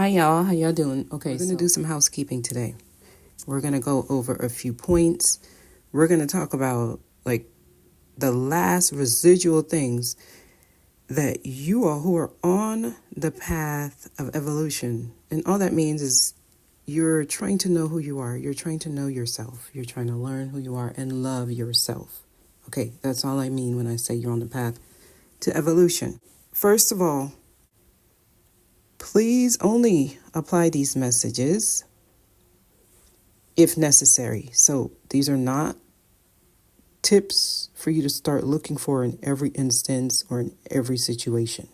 Hi y'all, how y'all doing? Okay, we're going to do some housekeeping today. We're going to go over a few points. We're going to talk about like the last residual things that you all who are on the path of evolution. And all that means is you're trying to know who you are. You're trying to know yourself. You're trying to learn who you are and love yourself. Okay, that's all I mean when I say you're on the path to evolution. First of all, please only apply these messages if necessary. So these are not tips for you to start looking for in every instance or in every situation.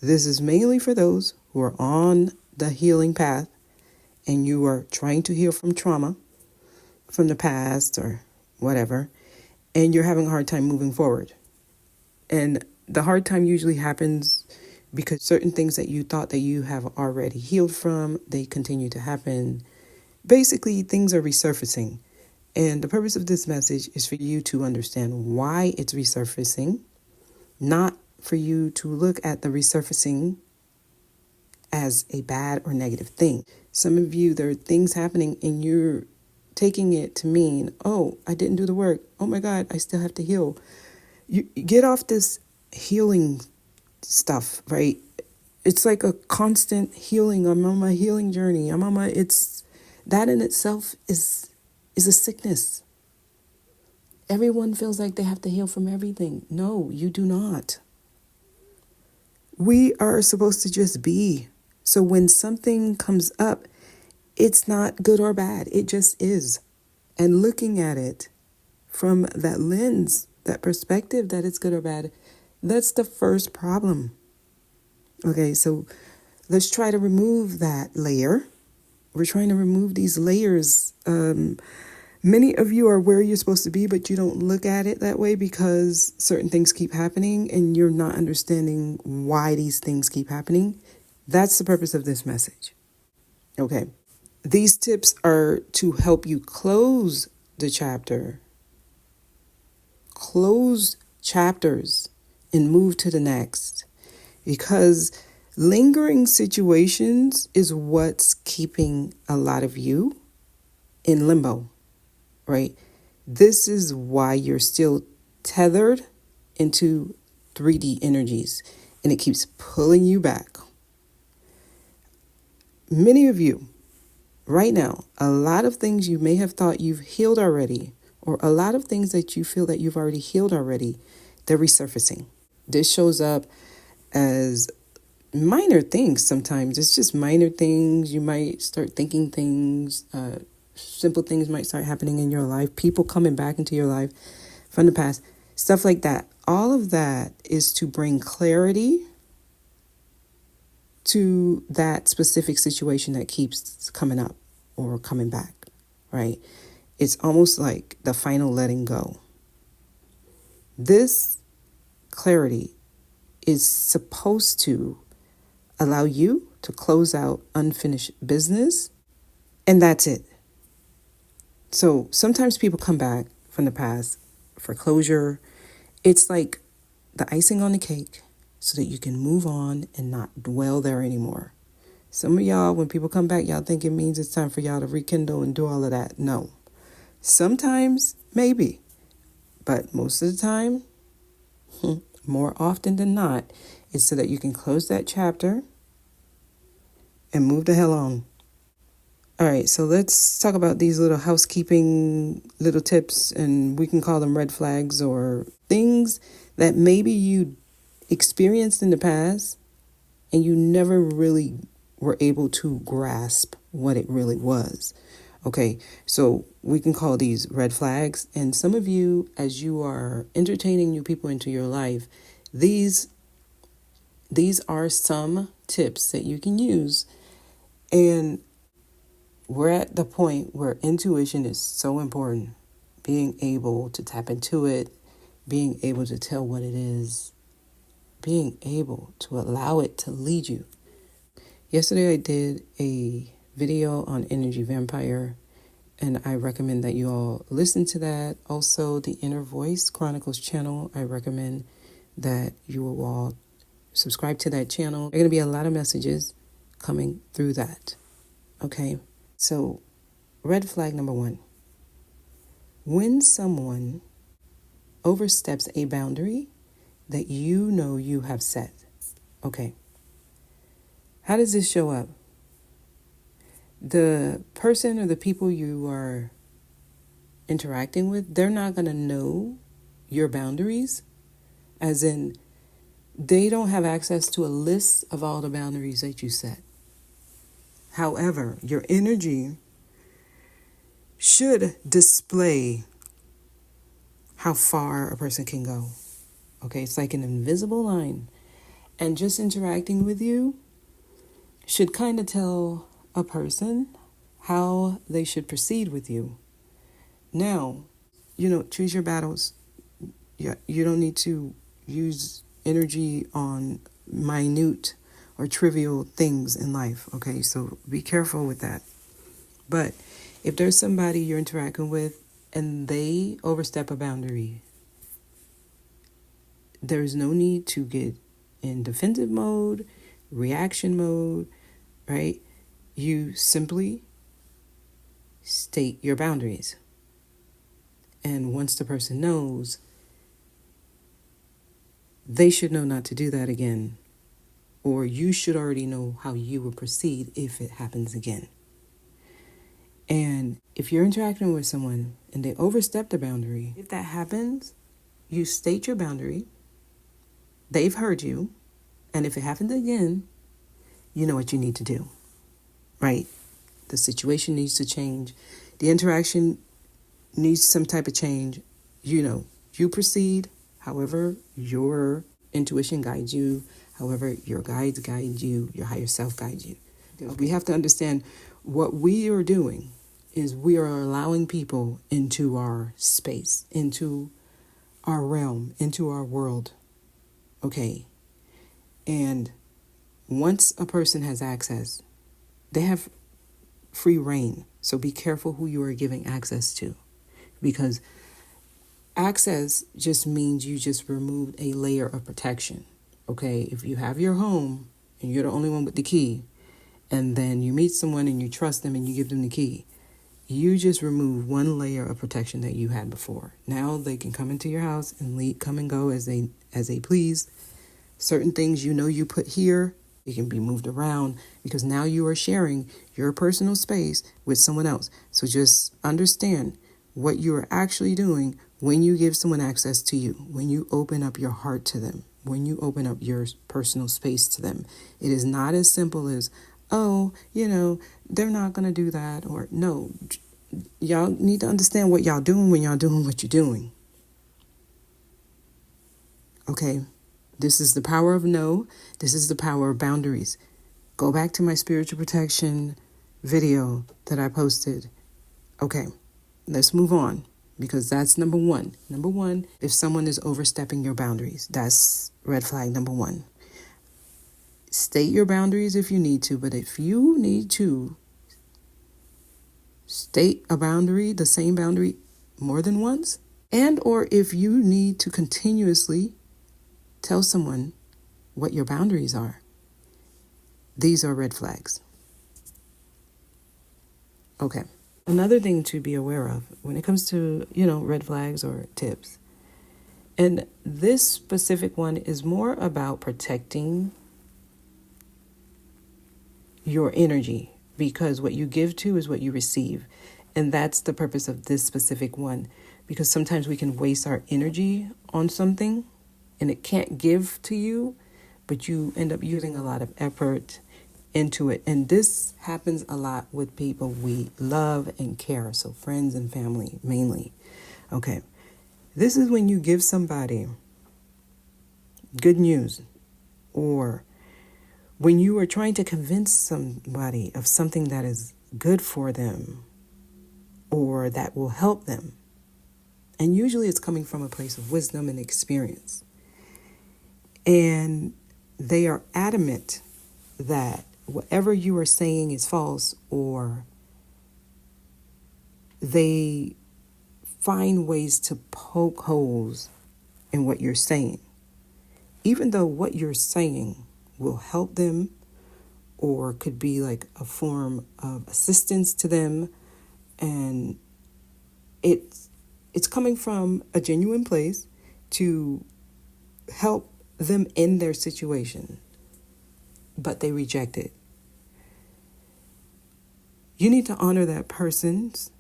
This is mainly for those who are on the healing path and you are trying to heal from trauma from the past or whatever, and you're having a hard time moving forward. And the hard time usually happens because certain things that you thought that you have already healed from, they continue to happen. Basically, things are resurfacing. And the purpose of this message is for you to understand why it's resurfacing, not for you to look at the resurfacing as a bad or negative thing. Some of you, there are things happening and you're taking it to mean, oh, I didn't do the work. Oh my God, I still have to heal. You get off this healing stuff, right? It's like a constant healing. I'm on my healing journey. It's that in itself is a sickness. Everyone feels like they have to heal from everything. No, you do not. We are supposed to just be. So when something comes up, it's not good or bad. It just is. And looking at it from that lens, that perspective that it's good or bad, that's the first problem. Okay, so let's try to remove that layer. We're trying to remove these layers. Many of you are where you're supposed to be, but you don't look at it that way because certain things keep happening and you're not understanding why these things keep happening. That's the purpose of this message. Okay, these tips are to help you close the chapter. Close chapters and move to the next, because lingering situations is what's keeping a lot of you in limbo, right? This is why you're still tethered into 3D energies and it keeps pulling you back. Many of you right now, a lot of things you may have thought you've healed already, or a lot of things that you feel that you've already healed already, they're resurfacing. This shows up as minor things sometimes. It's just minor things. You might start thinking things, simple things might start happening in your life, people coming back into your life from the past, stuff like that. All of that is to bring clarity to that specific situation that keeps coming up or coming back, right? It's almost like the final letting go. This clarity is supposed to allow you to close out unfinished business, and that's it. So sometimes people come back from the past for closure. It's like the icing on the cake so that you can move on and not dwell there anymore. Some of y'all, when people come back, y'all think it means it's time for y'all to rekindle and do all of that. No. Sometimes, maybe. But most of the time, more often than not, it's so that you can close that chapter and move the hell on. All right, so let's talk about these little housekeeping little tips, and we can call them red flags or things that maybe you experienced in the past and you never really were able to grasp what it really was. Okay, so we can call these red flags. And some of you, as you are entertaining new people into your life, these are some tips that you can use. And we're at the point where intuition is so important. Being able to tap into it, being able to tell what it is, being able to allow it to lead you. Yesterday I did a video on Energy Vampire, and I recommend that you all listen to that. Also, the Inner Voice Chronicles channel, I recommend that you all subscribe to that channel. There are going to be a lot of messages coming through that. Okay? So, red flag number 1. When someone oversteps a boundary that you know you have set. Okay. How does this show up? The person or the people you are interacting with, they're not going to know your boundaries, as in they don't have access to a list of all the boundaries that you set. However, your energy should display how far a person can go. Okay, it's like an invisible line. And just interacting with you should kind of tell a person how they should proceed with you. Now, choose your battles. You don't need to use energy on minute or trivial things in life, okay? So be careful with that. But if there's somebody you're interacting with and they overstep a boundary, there's no need to get in defensive mode, reaction mode, right? You simply state your boundaries. And once the person knows, they should know not to do that again. Or you should already know how you will proceed if it happens again. And if you're interacting with someone and they overstep the boundary, if that happens, you state your boundary. They've heard you. And if it happens again, you know what you need to do, right? The situation needs to change. The interaction needs some type of change. You proceed however your intuition guides you, however your guides guide you, your higher self guides you. We have to understand what we are doing is we are allowing people into our space, into our realm, into our world. Okay. And once a person has access, they have free reign. So be careful who you are giving access to, because access just means you just removed a layer of protection. Okay. If you have your home and you're the only one with the key, and then you meet someone and you trust them and you give them the key, you just remove one layer of protection that you had before. Now they can come into your house and come and go as they please. Certain things you put here, it can be moved around because now you are sharing your personal space with someone else. So just understand what you are actually doing when you give someone access to you, when you open up your heart to them, when you open up your personal space to them. It is not as simple as, they're not going to do that. Or no, y'all need to understand what y'all doing when y'all doing what you're doing. Okay. This is the power of no. This is the power of boundaries. Go back to my spiritual protection video that I posted. Okay. Let's move on, because that's number 1. Number 1, if someone is overstepping your boundaries, that's red flag number 1. State your boundaries if you need to, but if you need to state a boundary, the same boundary, more than once, and or if you need to continuously tell someone what your boundaries are, these are red flags. Okay. Another thing to be aware of when it comes to, red flags or tips, and this specific one is more about protecting your energy, because what you give to is what you receive. And that's the purpose of this specific one, because sometimes we can waste our energy on something and it can't give to you, but you end up using a lot of effort into it. And this happens a lot with people we love and care. So friends and family mainly. Okay. This is when you give somebody good news, or when you are trying to convince somebody of something that is good for them or that will help them. And usually it's coming from a place of wisdom and experience. And they are adamant that whatever you are saying is false, or they find ways to poke holes in what you're saying, even though what you're saying will help them or could be like a form of assistance to them. And it's coming from a genuine place to help them in their situation, but they reject it. You need to honor that person's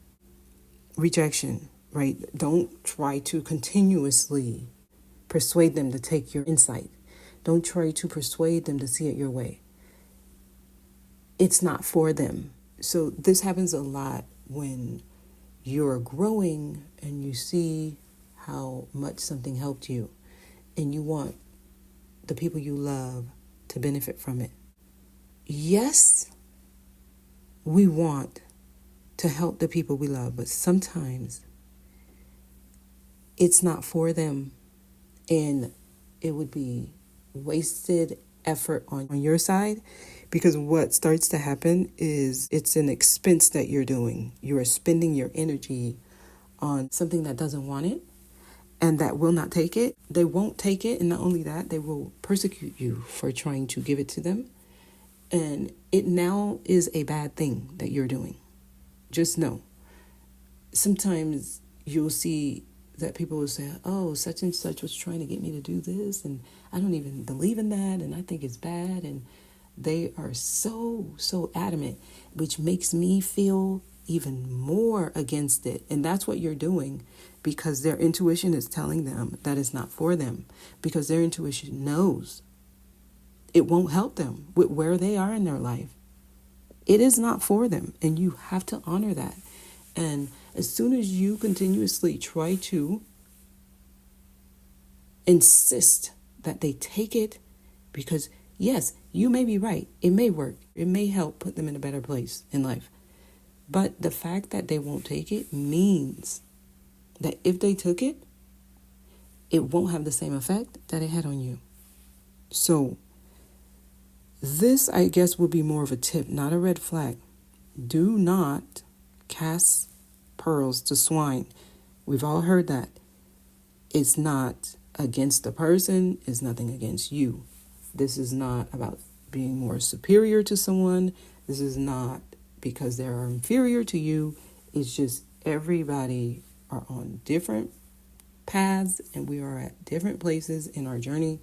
rejection, right? Don't try to continuously persuade them to take your insight. Don't try to persuade them to see it your way. It's not for them. So this happens a lot when you're growing and you see how much something helped you and you want the people you love to benefit from it. Yes, we want to help the people we love, but sometimes it's not for them, and it would be wasted effort on your side, because what starts to happen is it's an expense that you're doing. You are spending your energy on something that doesn't want it and that will not take it. They won't take it, and not only that, they will persecute you for trying to give it to them. And it now is a bad thing that you're doing. Just know. Sometimes you'll see that people will say, oh, such and such was trying to get me to do this, and I don't even believe in that, and I think it's bad. And they are so adamant, which makes me feel even more against it. And that's what you're doing, because their intuition is telling them that it's not for them, because their intuition knows it won't help them with where they are in their life. It is not for them, and you have to honor that. And as soon as you continuously try to insist that they take it, because yes, you may be right, it may work, it may help put them in a better place in life, but the fact that they won't take it means that if they took it, it won't have the same effect that it had on you. So this, I guess, would be more of a tip, not a red flag. Do not cast pearls to swine. We've all heard that. It's not against the person. It's nothing against you. This is not about being more superior to someone. This is not because they are inferior to you. It's just everybody are on different paths and we are at different places in our journey.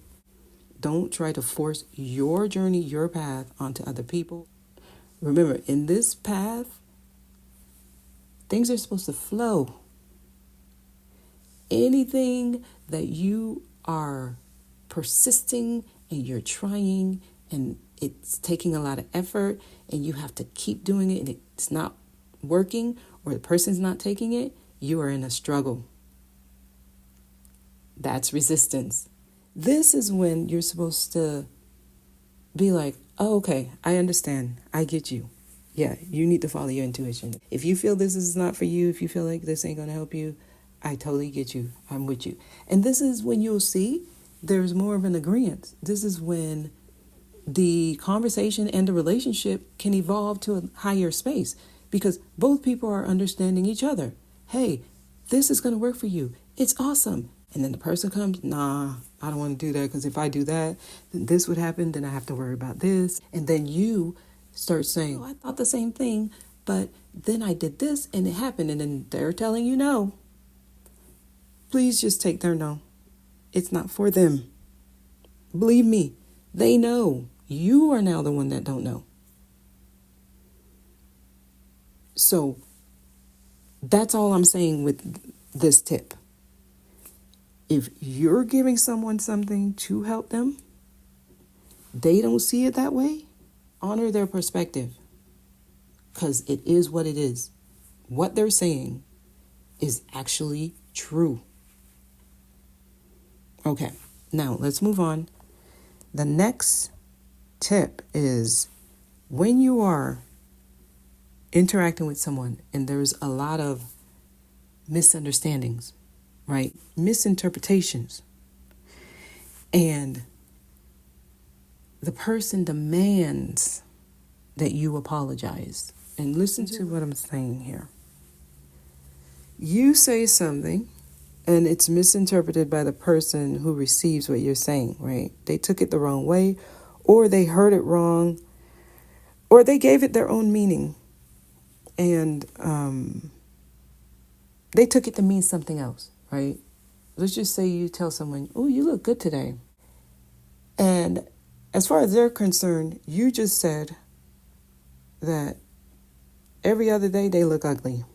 Don't try to force your journey, your path onto other people. Remember, in this path, things are supposed to flow. Anything that you are persisting and you're trying and it's taking a lot of effort and you have to keep doing it and it's not working, or the person's not taking it, you are in a struggle. That's resistance. This is when you're supposed to be like, oh, okay, I understand. I get you. Yeah, you need to follow your intuition. If you feel this is not for you, if you feel like this ain't going to help you, I totally get you. I'm with you. And this is when you'll see there's more of an agreement. This is when the conversation and the relationship can evolve to a higher space, because both people are understanding each other. Hey, this is going to work for you. It's awesome. And then the person comes, nah, I don't want to do that, because if I do that, then this would happen. Then I have to worry about this. And then you start saying, oh, I thought the same thing, but then I did this and it happened. And then they're telling you no. Please just take their no. It's not for them. Believe me, they know. You are now the one that don't know. So that's all I'm saying with this tip. If you're giving someone something to help them, they don't see it that way, honor their perspective, because it is what it is. What they're saying is actually true. Okay, now let's move on. The next tip is when you are interacting with someone and there's a lot of misunderstandings, right? Misinterpretations. And the person demands that you apologize. And listen to what I'm saying here. You say something and it's misinterpreted by the person who receives what you're saying, right? They took it the wrong way, or they heard it wrong, Or they gave it their own meaning, and they took it to mean something else, right? Let's just say you tell someone, "Oh, you look good today." And as far as they're concerned, you just said that every other day they look ugly,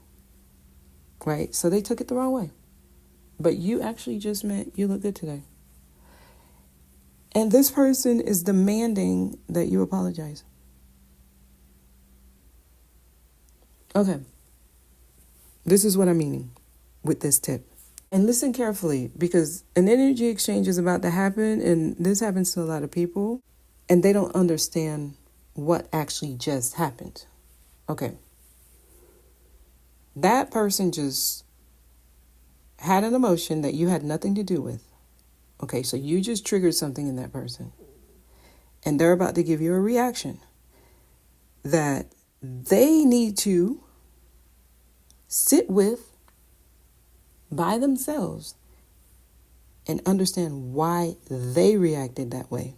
right? So they took it the wrong way. But you actually just meant you look good today. And this person is demanding that you apologize. Okay. This is what I'm meaning with this tip. And listen carefully, because an energy exchange is about to happen, and this happens to a lot of people, and they don't understand what actually just happened. Okay. That person just had an emotion that you had nothing to do with. Okay, so you just triggered something in that person. And they're about to give you a reaction that they need to sit with by themselves and understand why they reacted that way.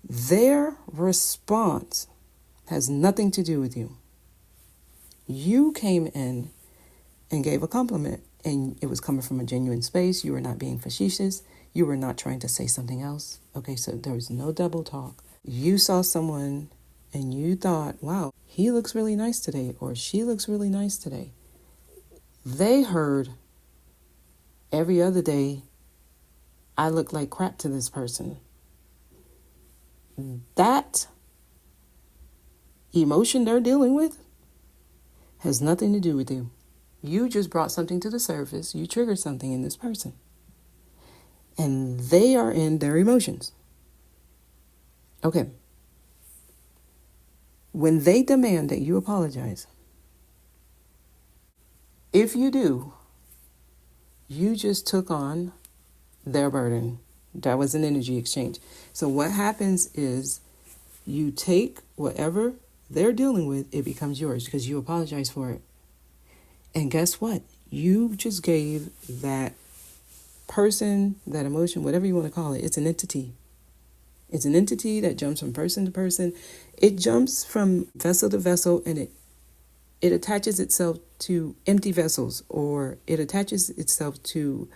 Their response has nothing to do with you. You came in and gave a compliment, and it was coming from a genuine space. You were not being facetious. You were not trying to say something else. Okay, so there was no double talk. You saw someone and you thought, wow, he looks really nice today, or she looks really nice today. They heard, every other day, I look like crap to this person. That emotion they're dealing with has nothing to do with you. You just brought something to the surface. You triggered something in this person. And they are in their emotions. Okay. When they demand that you apologize, if you do, you just took on their burden. That was an energy exchange. So what happens is you take whatever they're dealing with, it becomes yours because you apologize for it. And guess what? You just gave that person, that emotion, whatever you want to call it, it's an entity. It's an entity that jumps from person to person. It jumps from vessel to vessel, and it attaches itself to empty vessels, or it attaches itself to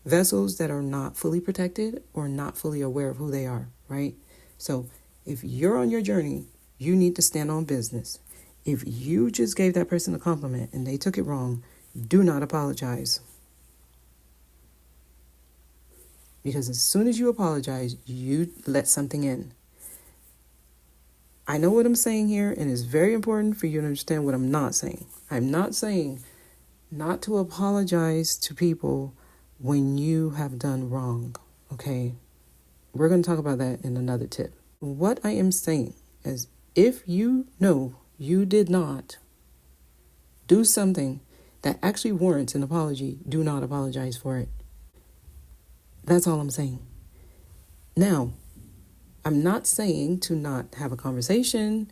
vessels that are not fully protected or not fully aware of who they are, right? So if you're on your journey, you need to stand on business. If you just gave that person a compliment and they took it wrong, do not apologize. Because as soon as you apologize, you let something in. I know what I'm saying here, and it's very important for you to understand what I'm not saying. I'm not saying not to apologize to people when you have done wrong, okay? We're going to talk about that in another tip. What I am saying is, if you know you did not do something that actually warrants an apology, do not apologize for it. That's all I'm saying. Now, I'm not saying to not have a conversation,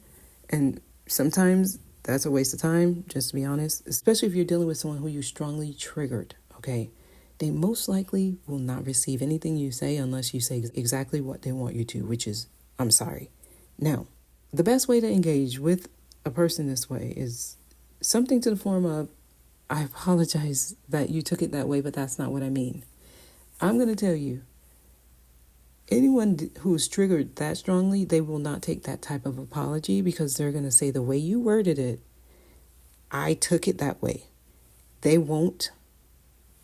and sometimes that's a waste of time, just to be honest, especially if you're dealing with someone who you strongly triggered, okay? They most likely will not receive anything you say unless you say exactly what they want you to, which is, I'm sorry. Now, the best way to engage with a person this way is something to the form of, I apologize that you took it that way, but that's not what I mean. I'm going to tell you, anyone who's triggered that strongly, they will not take that type of apology because they're going to say the way you worded it, I took it that way. They won't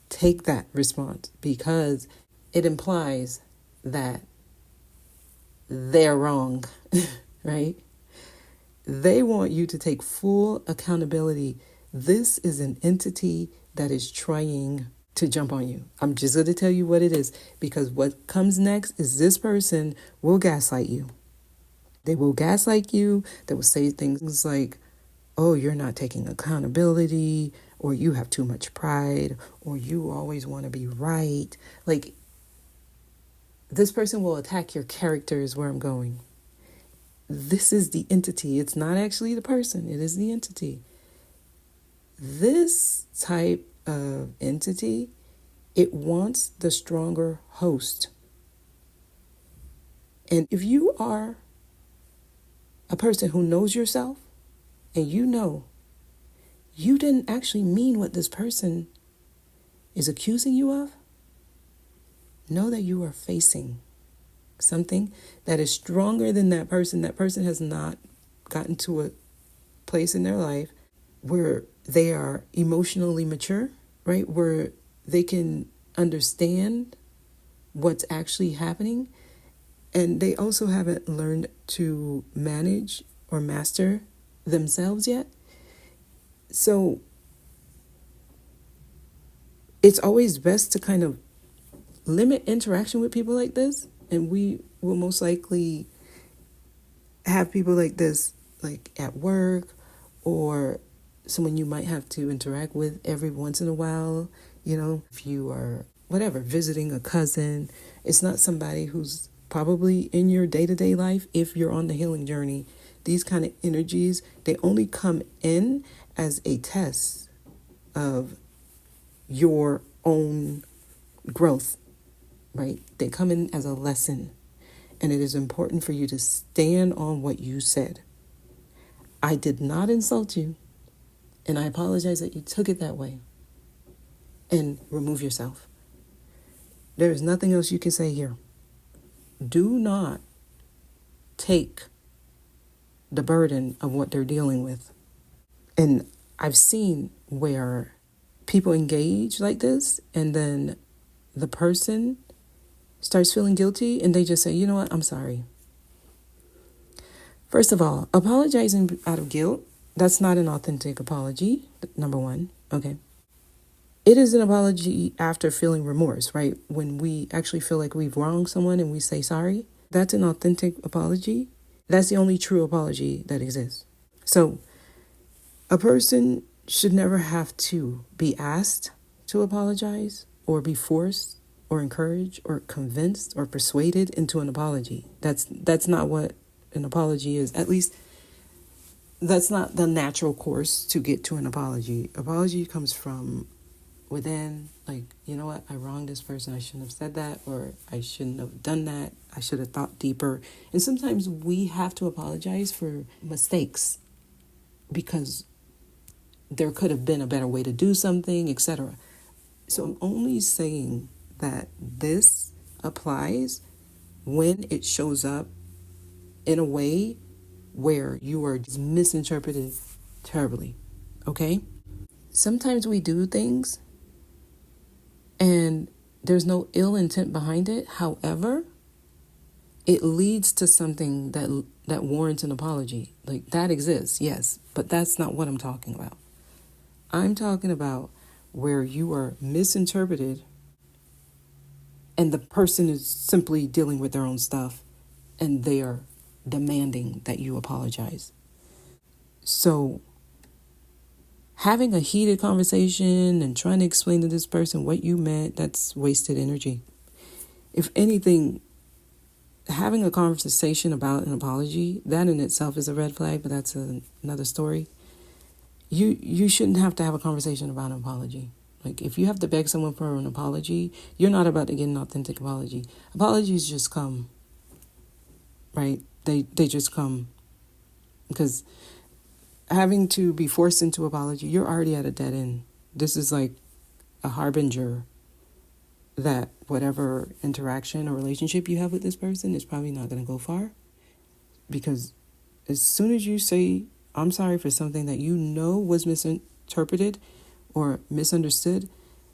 take that response because it implies that they're wrong, right? They want you to take full accountability. This is an entity that is trying to jump on you. I'm just going to tell you what it is, because what comes next is this person will gaslight you. They will gaslight you. They will say things like, oh, you're not taking accountability, or you have too much pride, or you always want to be right. Like, this person will attack your character is where I'm going. This is the entity. It's not actually the person. It is the entity. This type of entity, it wants the stronger host. And if you are a person who knows yourself, and you know you didn't actually mean what this person is accusing you of, know that you are facing something that is stronger than that person. That person has not gotten to a place in their life where they are emotionally mature, right? Where they can understand what's actually happening. And they also haven't learned to manage or master themselves yet. So it's always best to kind of limit interaction with people like this. And we will most likely have people like this, like at work, or someone you might have to interact with every once in a while. If you are, whatever, visiting a cousin, it's not somebody who's probably in your day-to-day life. If you're on the healing journey, these kind of energies, they only come in as a test of your own growth, right? They come in as a lesson, and it is important for you to stand on what you said. I did not insult you, and I apologize that you took it that way. And remove yourself. There is nothing else you can say here. Do not take the burden of what they're dealing with. And I've seen where people engage like this, and then the person starts feeling guilty, and they just say, you know what, I'm sorry. First of all, apologizing out of guilt, that's not an authentic apology, number one, okay? It is an apology after feeling remorse, right? When we actually feel like we've wronged someone and we say sorry, that's an authentic apology. That's the only true apology that exists. So a person should never have to be asked to apologize or be forced or encouraged or convinced or persuaded into an apology. That's not what an apology is. At least that's not the natural course to get to an apology. Apology comes from within, like, you know what, I wronged this person, I shouldn't have said that, or I shouldn't have done that, I should have thought deeper. And sometimes we have to apologize for mistakes because there could have been a better way to do something, etc. So I'm only saying that this applies when it shows up in a way where you are misinterpreted terribly, okay? Sometimes we do things and there's no ill intent behind it. However, it leads to something that warrants an apology. Like, that exists, yes, but that's not what I'm talking about. I'm talking about where you are misinterpreted and the person is simply dealing with their own stuff and they are demanding that you apologize. So having a heated conversation and trying to explain to this person what you meant, that's wasted energy. If anything, having a conversation about an apology, that in itself is a red flag, but that's another story. You shouldn't have to have a conversation about an apology. Like, if you have to beg someone for an apology, you're not about to get an authentic apology. Apologies just come, right? They just come. Because having to be forced into apology, you're already at a dead end. This is like a harbinger that whatever interaction or relationship you have with this person is probably not going to go far. Because as soon as you say, I'm sorry for something that you know was misinterpreted or misunderstood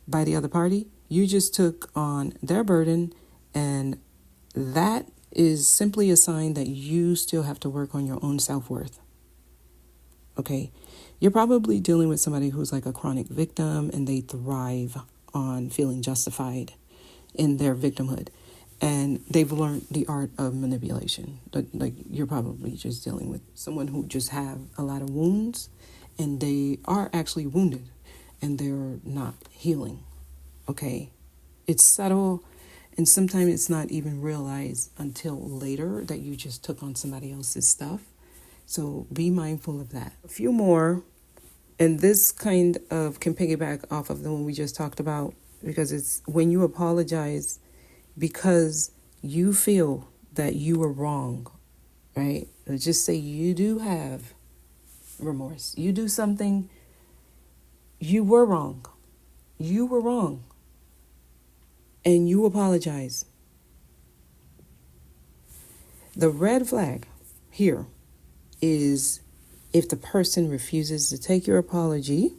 by the other party, you just took on their burden, and that is simply a sign that you still have to work on your own self-worth. Okay, you're probably dealing with somebody who's like a chronic victim and they thrive on feeling justified in their victimhood. And they've learned the art of manipulation. Like, you're probably just dealing with someone who just have a lot of wounds and they are actually wounded and they're not healing. Okay, it's subtle and sometimes it's not even realized until later that you just took on somebody else's stuff. So be mindful of that. A few more, and this kind of can piggyback off of the one we just talked about, because it's when you apologize because you feel that you were wrong right? Let's just say you do have remorse. You do something, you were wrong. You were wrong. And you apologize. The red flag here is if the person refuses to take your apology,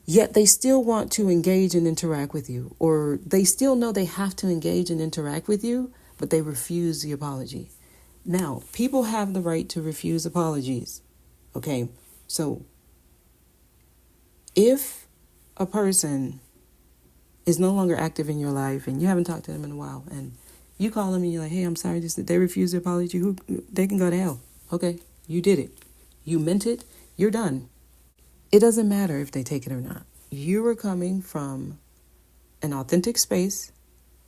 yet they still want to engage and interact with you, or they still know they have to engage and interact with you, but they refuse the apology. Now, people have the right to refuse apologies, okay? So if a person is no longer active in your life and you haven't talked to them in a while and you call them and you're like, hey, I'm sorry, they refuse the apology, they can go to hell. Okay, you did it. You meant it. You're done. It doesn't matter if they take it or not. You were coming from an authentic space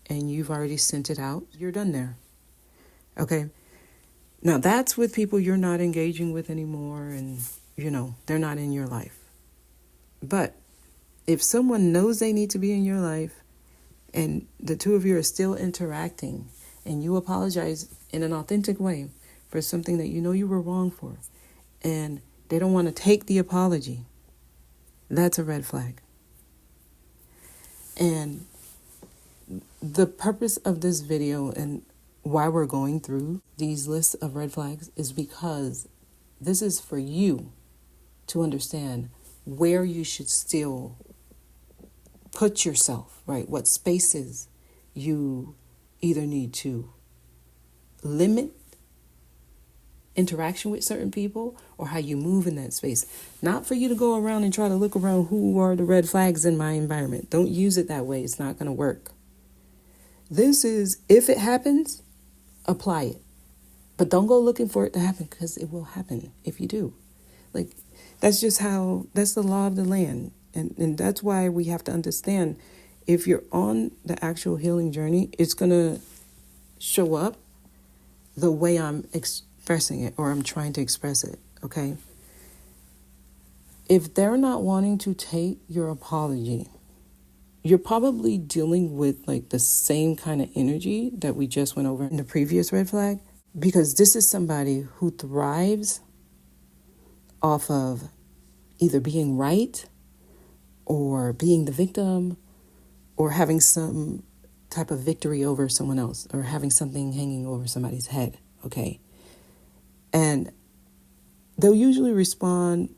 and you've already sent it out. You're done there. Okay. Now that's with people you're not engaging with anymore and, they're not in your life. But if someone knows they need to be in your life and the two of you are still interacting and you apologize in an authentic way for something that you know you were wrong for and they don't want to take the apology, that's a red flag. And the purpose of this video and why we're going through these lists of red flags is because this is for you to understand where you should still put yourself, right? What spaces you either need to limit interaction with certain people or how you move in that space. Not for you to go around and try to look around who are the red flags in my environment. Don't use it that way. It's not going to work. This is, if it happens, apply it. But don't go looking for it to happen because it will happen if you do. Like, that's the law of the land. And that's why we have to understand if you're on the actual healing journey, it's going to show up the way I'm expressing it or I'm trying to express it, okay? If they're not wanting to take your apology, you're probably dealing with like the same kind of energy that we just went over in the previous red flag, because this is somebody who thrives off of either being right or being the victim or having some type of victory over someone else or having something hanging over somebody's head, okay? And they'll usually respond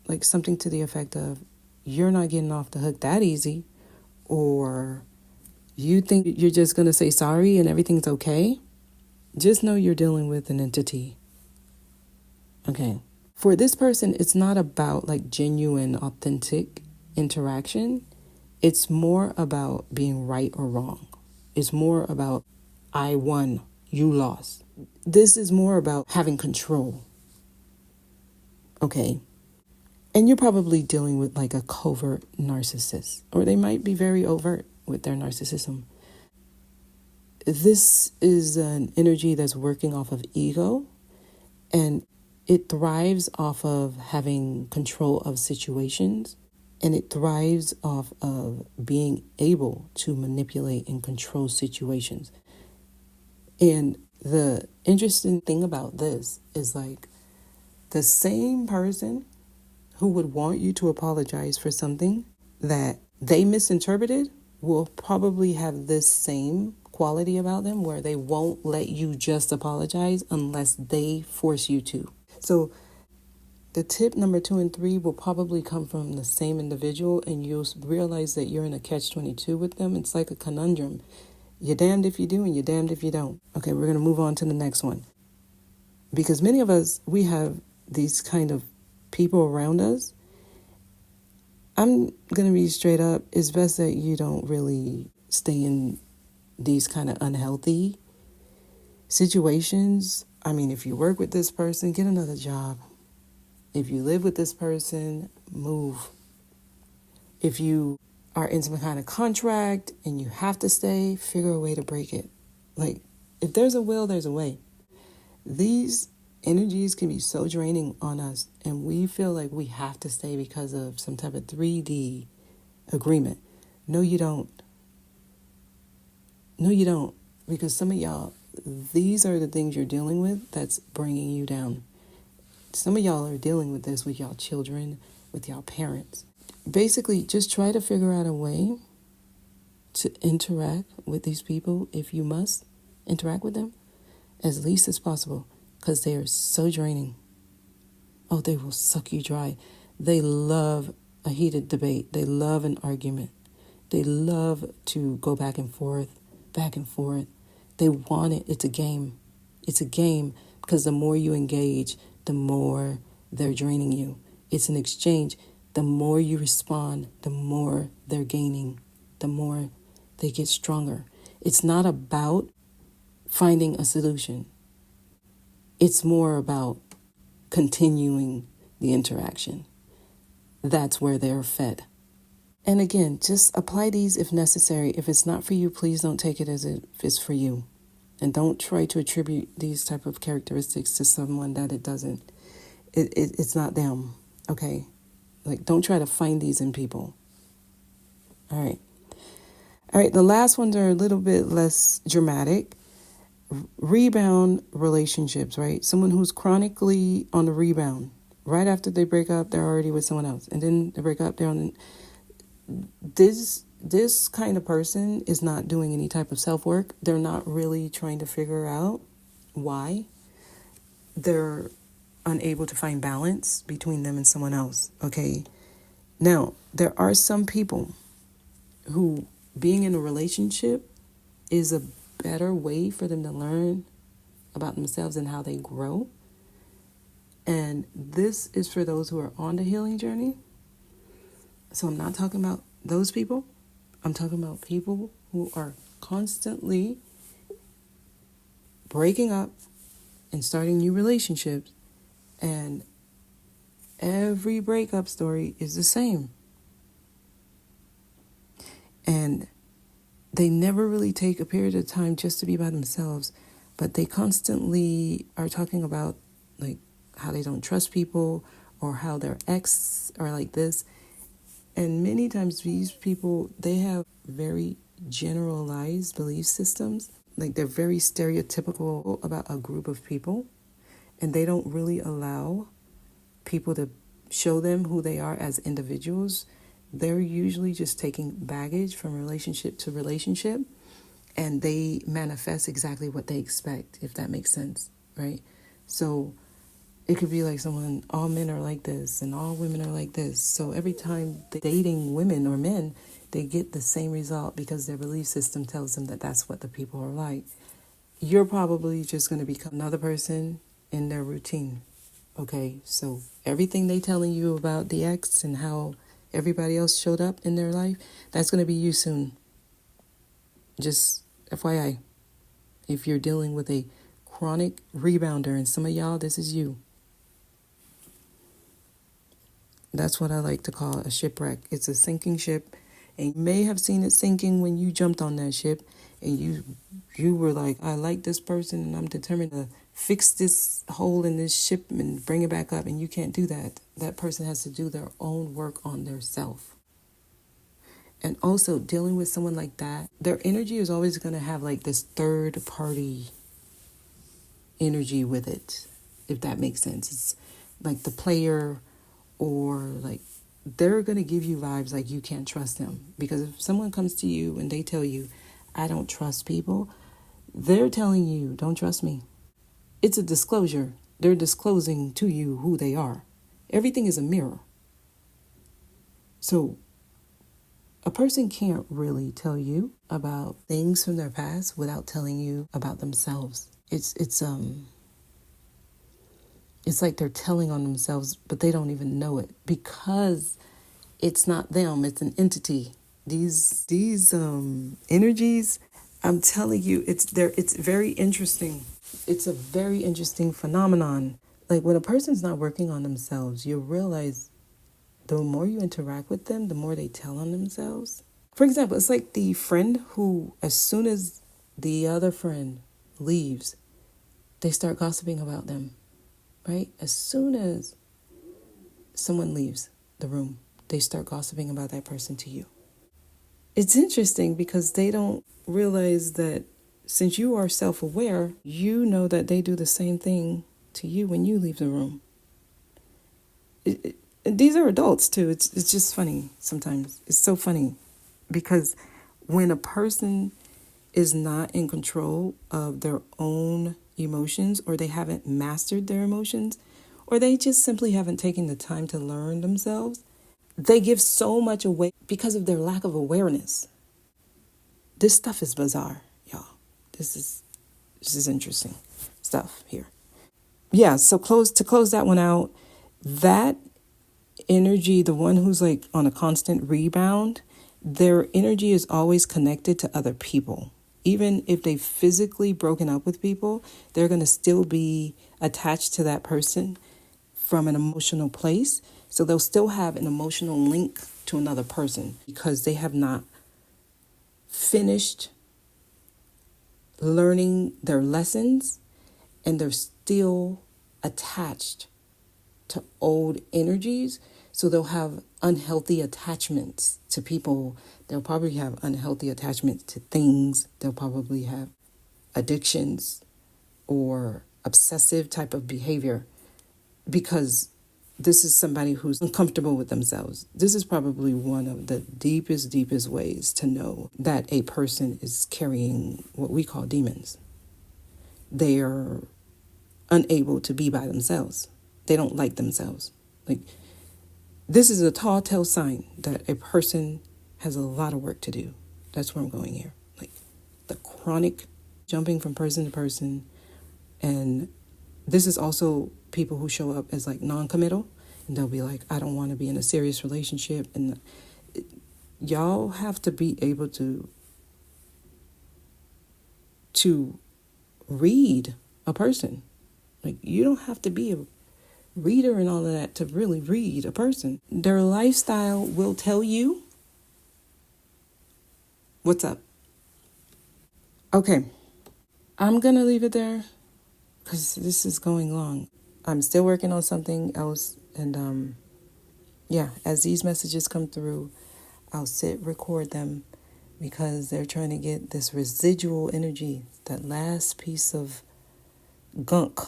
like something to the effect of, you're not getting off the hook that easy, or you think you're just going to say sorry and everything's okay. Just know you're dealing with an entity, okay? For this person, it's not about like genuine, authentic interaction. It's more about being right or wrong. It's more about I won, you lost. This is more about having control. Okay. And you're probably dealing with like a covert narcissist, or they might be very overt with their narcissism. This is an energy that's working off of ego, and it thrives off of having control of situations, and it thrives off of being able to manipulate and control situations. And the interesting thing about this is like the same person who would want you to apologize for something that they misinterpreted will probably have this same quality about them where they won't let you just apologize unless they force you to. So the tip number 2 and 3 will probably come from the same individual, and you'll realize that you're in a catch-22 with them. It's like a conundrum. You're damned if you do and you're damned if you don't. Okay, we're going to move on to the next one. Because many of us, we have these kind of people around us. I'm going to be straight up. It's best that you don't really stay in these kind of unhealthy situations. I mean, if you work with this person, get another job. If you live with this person, move. If you are in some kind of contract and you have to stay, figure a way to break it. Like, if there's a will, there's a way. These energies can be so draining on us, and we feel like we have to stay because of some type of 3D agreement. No, you don't. No, you don't. Because some of y'all, these are the things you're dealing with that's bringing you down. Some of y'all are dealing with this with y'all children, with y'all parents. Basically, just try to figure out a way to interact with these people, if you must interact with them, as least as possible, because they are so draining. Oh, they will suck you dry. They love a heated debate. They love an argument. They love to go back and forth, back and forth. They want it. It's a game. It's a game because the more you engage, the more they're draining you. It's an exchange. The more you respond, the more they're gaining, the more they get stronger. It's not about finding a solution. It's more about continuing the interaction. That's where they're fed. And again, just apply these if necessary. If it's not for you, please don't take it as if it's for you. And don't try to attribute these type of characteristics to someone that it doesn't. It's not them, okay? Like, don't try to find these in people. All right, the last ones are a little bit less dramatic. Rebound relationships, right? Someone who's chronically on the rebound. Right after they break up, they're already with someone else. And then they break up, they're on... This kind of person is not doing any type of self-work. They're not really trying to figure out why they're unable to find balance between them and someone else, okay? Now, there are some people who being in a relationship is a better way for them to learn about themselves and how they grow. And this is for those who are on the healing journey. So I'm not talking about those people. I'm talking about people who are constantly breaking up and starting new relationships. And every breakup story is the same. And they never really take a period of time just to be by themselves, but they constantly are talking about like how they don't trust people or how their ex are like this. And many times these people, they have very generalized belief systems. Like they're very stereotypical about a group of people, and they don't really allow people to show them who they are as individuals. They're usually just taking baggage from relationship to relationship, and they manifest exactly what they expect, if that makes sense, right? So it could be like someone, all men are like this and all women are like this. So every time they're dating women or men, they get the same result because their belief system tells them that that's what the people are like. You're probably just going to become another person in their routine, okay? So everything they telling you about the ex and how everybody else showed up in their life, that's going to be you soon. Just FYI, if you're dealing with a chronic rebounder, and some of y'all, this is you. That's what I like to call a shipwreck. It's a sinking ship, and you may have seen it sinking when you jumped on that ship, and you were like, I like this person, and I'm determined to fix this hole in this ship and bring it back up, and you can't do that. That person has to do their own work on their self. And also, dealing with someone like that, their energy is always going to have like this third party energy with it, if that makes sense. It's like the player, or like they're going to give you vibes like you can't trust them. Because if someone comes to you and they tell you, I don't trust people, they're telling you, don't trust me. It's a disclosure. They're disclosing to you who they are. Everything is a mirror. So a person can't really tell you about things from their past without telling you about themselves. It's like they're telling on themselves, but they don't even know it because it's not them. It's an entity. These energies, I'm telling you, it's very interesting. It's a very interesting phenomenon. Like when a person's not working on themselves, you realize the more you interact with them, the more they tell on themselves. For example, it's like the friend who, as soon as the other friend leaves, they start gossiping about them, right? As soon as someone leaves the room, they start gossiping about that person to you. It's interesting because they don't realize that since you are self-aware, you know that they do the same thing to you when you leave the room. These are adults too. It's just funny sometimes. It's so funny because when a person is not in control of their own emotions, or they haven't mastered their emotions, or they just simply haven't taken the time to learn themselves, they give so much away because of their lack of awareness. This stuff is bizarre, y'all. This is interesting stuff here. Yeah, so to close that one out, that energy, the one who's like on a constant rebound, their energy is always connected to other people. Even if they've physically broken up with people, they're going to still be attached to that person from an emotional place. So they'll still have an emotional link to another person because they have not finished learning their lessons, and they're still attached to old energies. So they'll have unhealthy attachments to people. They'll probably have unhealthy attachments to things. They'll probably have addictions or obsessive type of behavior because this is somebody who's uncomfortable with themselves. This is probably one of the deepest ways to know that a person is carrying what we call demons. They are unable to be by themselves. They don't like themselves. Like, this is a tall tale sign that a person has a lot of work to do. That's where I'm going here. Like the chronic jumping from person to person. And this is also people who show up as like non-committal. And they'll be like, I don't want to be in a serious relationship. And y'all have to be able to read a person. Like, you don't have to be a reader and all of that to really read a person. Their lifestyle will tell you what's up. Okay, I'm gonna leave it there because this is going long. I'm still working on something else, and as these messages come through, I'll record them because they're trying to get this residual energy, that last piece of gunk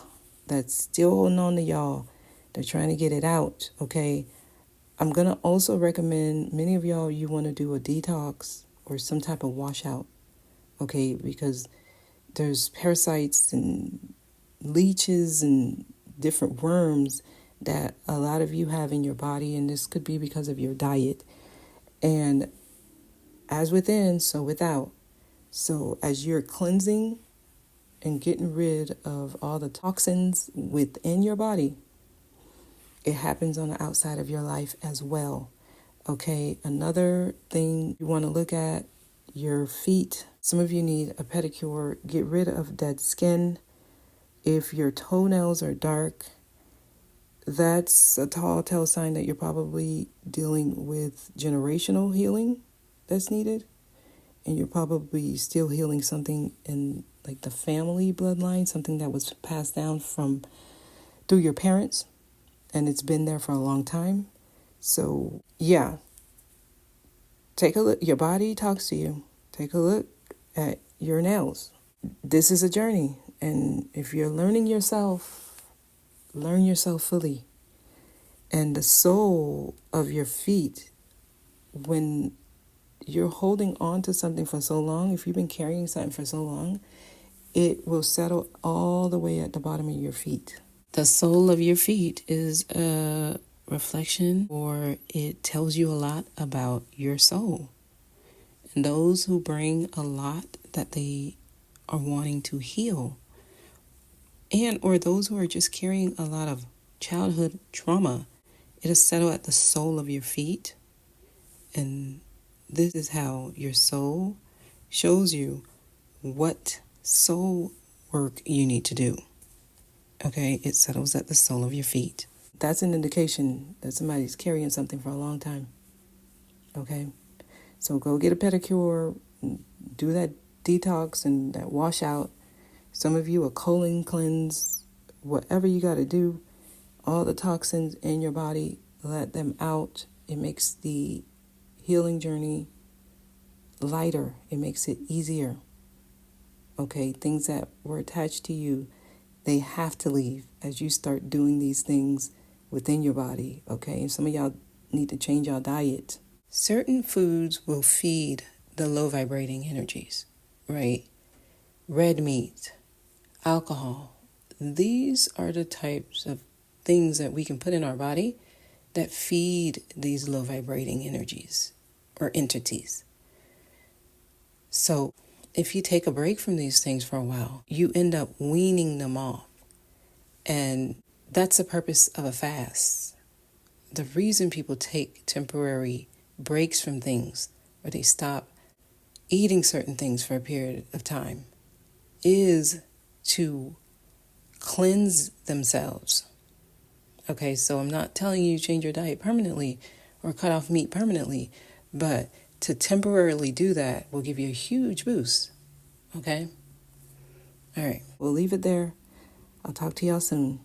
that's still holding on to y'all. They're trying to get it out, okay? I'm going to also recommend many of y'all, you want to do a detox or some type of washout, okay? Because there's parasites and leeches and different worms that a lot of you have in your body, and this could be because of your diet. And as within, so without. So as you're cleansing and getting rid of all the toxins within your body, it happens on the outside of your life as well. Okay, another thing you want to look at, your feet. Some of you need a pedicure. Get rid of dead skin. If your toenails are dark, that's a tall tell sign that you're probably dealing with generational healing that's needed. And you're probably still healing something in like the family bloodline, something that was passed down through your parents. And it's been there for a long time. So, take a look. Your body talks to you. Take a look at your nails. This is a journey. And if you're learning yourself, learn yourself fully. And the sole of your feet, when you're holding on to something for so long, if you've been carrying something for so long, it will settle all the way at the bottom of your feet. The sole of your feet is a reflection, or it tells you a lot about your soul. And those who bring a lot that they are wanting to heal, and or those who are just carrying a lot of childhood trauma, it'll settle at the sole of your feet. And this is how your soul shows you what soul work you need to do. Okay, it settles at the sole of your feet. That's an indication that somebody's carrying something for a long time. Okay, so go get a pedicure, do that detox and that washout. Some of you a colon cleanse, whatever you got to do, all the toxins in your body, let them out. It makes the healing journey lighter. It makes it easier. okay? Things that were attached to you, they have to leave as you start doing these things within your body, okay? And some of y'all need to change your diet. Certain foods will feed the low vibrating energies, right? Red meat, alcohol. These are the types of things that we can put in our body that feed these low vibrating energies or entities. So if you take a break from these things for a while, you end up weaning them off. And that's the purpose of a fast. The reason people take temporary breaks from things, or they stop eating certain things for a period of time, is to cleanse themselves. Okay, so I'm not telling you change your diet permanently or cut off meat permanently, but to temporarily do that will give you a huge boost. Okay? All right, we'll leave it there. I'll talk to y'all soon.